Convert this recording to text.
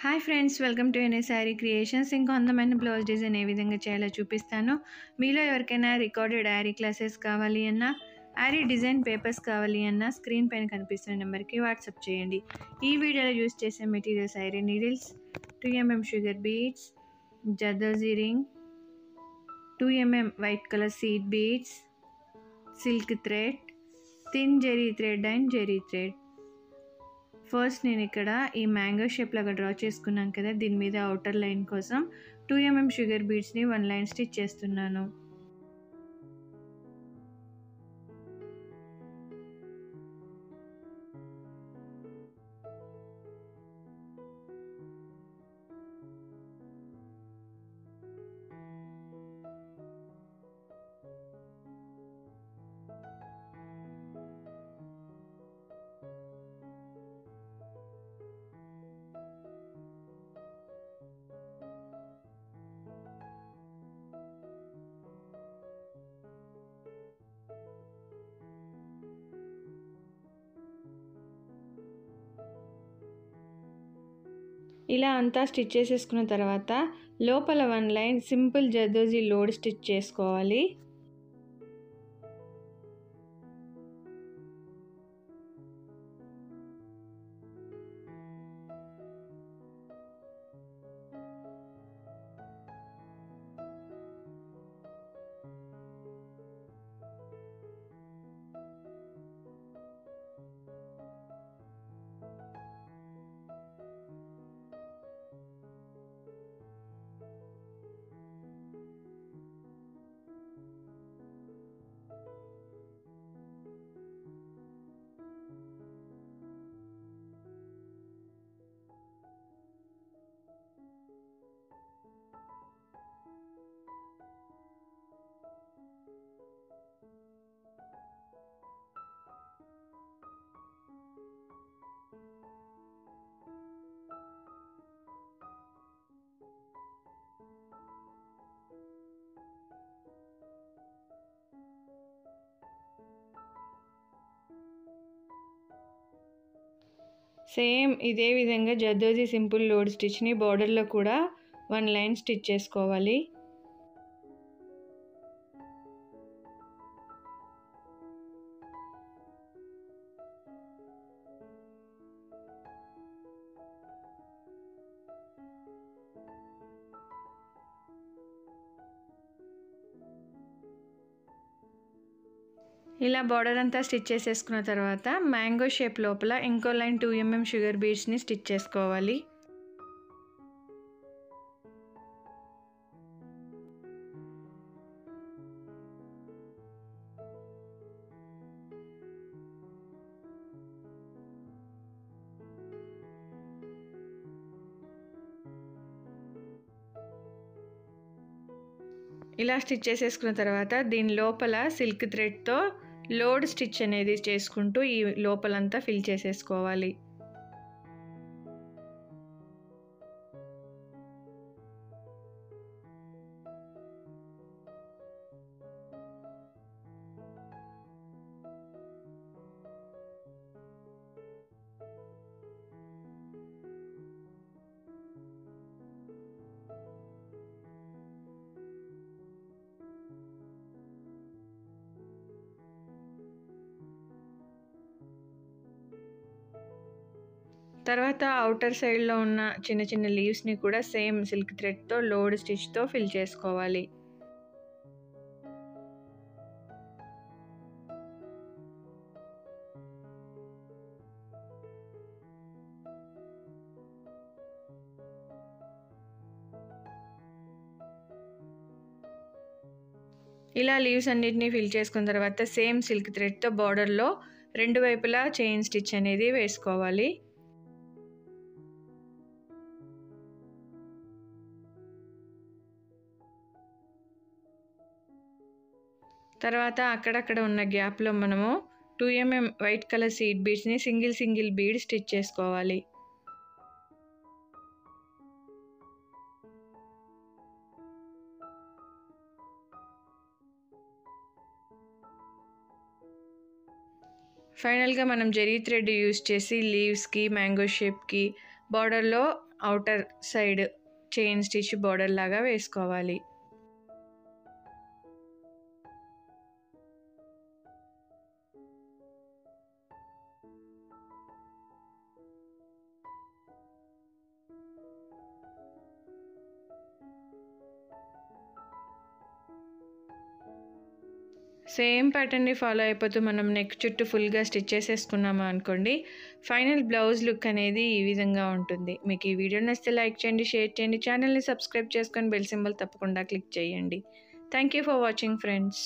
Hi friends, welcome to ఎన్ఏ sari creations. ఇంకా అందమైన blouse design ఏ విధంగా చేయాలో చూపిస్తాను. మీలో ఎవరికైనా రికార్డెడ్ యారీ క్లాసెస్ కావాలి అన్నా, యారీ డిజైన్ పేపర్స్ కావాలి అన్నా స్క్రీన్ పైన కనిపిస్తున్న నెంబర్కి వాట్సాప్ చేయండి. ఈ వీడియోలో యూస్ చేసే materials iron needles, 2mm sugar beads, zardozi ring, 2mm white colour seed beads, silk thread, thin zari thread and zari thread. First నేను ఇక్కడ ఈ మ్యాంగో షేప్ లాగా డ్రా చేసుకున్నాను కదా, దీని మీద అవుటర్ లైన్ కోసం 2mm షుగర్ బీడ్స్ని 1 లైన్ స్టిచ్ చేస్తున్నాను. ఇలా అంతా స్టిచ్ చేసేసుకున్న తర్వాత లోపల 1 line simple zardozi load stitch చేసుకోవాలి. సేమ్ ఇదే విధంగా జర్దోజీ సింపుల్ లోడ్ స్టిచ్ని బార్డర్లో కూడా 1 లైన్ స్టిచ్ చేసుకోవాలి. ఇలా బార్డర్ అంతా స్టిచ్ చేసేసుకున్న తర్వాత మ్యాంగో షేప్ లోపల ఇంకో లైన్ 2mm షుగర్ బీడ్స్ని స్టిచ్ చేసుకోవాలి. ఇలా స్టిచ్ చేసేసుకున్న తర్వాత దీని లోపల సిల్క్ థ్రెడ్తో లోడ్ స్టిచ్ అనేది చేసుకుంటూ ఈ లోపలంతా ఫిల్ చేసేసుకోవాలి. తర్వాత అవుటర్ సైడ్లో ఉన్న చిన్న చిన్న లీవ్స్ని కూడా సేమ్ సిల్క్ థ్రెడ్తో లోడ్ స్టిచ్తో ఫిల్ చేసుకోవాలి. ఇలా లీవ్స్ అన్నిటిని ఫిల్ చేసుకున్న తర్వాత సేమ్ సిల్క్ థ్రెడ్తో బార్డర్లో 2 వైపులా చైన్ స్టిచ్ అనేది వేసుకోవాలి. తర్వాత అక్కడక్కడ ఉన్న గ్యాప్లో మనము 2mm వైట్ కలర్ సీడ్ బీడ్స్ని సింగిల్ బీడ్ స్టిచ్ చేసుకోవాలి. ఫైనల్గా మనం జెరీ థ్రెడ్ యూస్ చేసి లీవ్స్కి మ్యాంగో షేప్కి బార్డర్లో outer side chain stitch border లాగా వేసుకోవాలి. సేమ్ ప్యాటర్న్ని ఫాలో అయిపోతూ మనం నెక్ చుట్టూ ఫుల్గా స్టిచ్ చేసేసుకున్నాము అనుకోండి, ఫైనల్ బ్లౌజ్ లుక్ అనేది ఈ విధంగా ఉంటుంది. మీకు ఈ వీడియో నచ్చితే లైక్ చేయండి, షేర్ చేయండి, ఛానల్ని సబ్స్క్రైబ్ చేసుకొని బెల్ సింబల్ తప్పకుండా క్లిక్ చేయండి. Thank you for watching friends.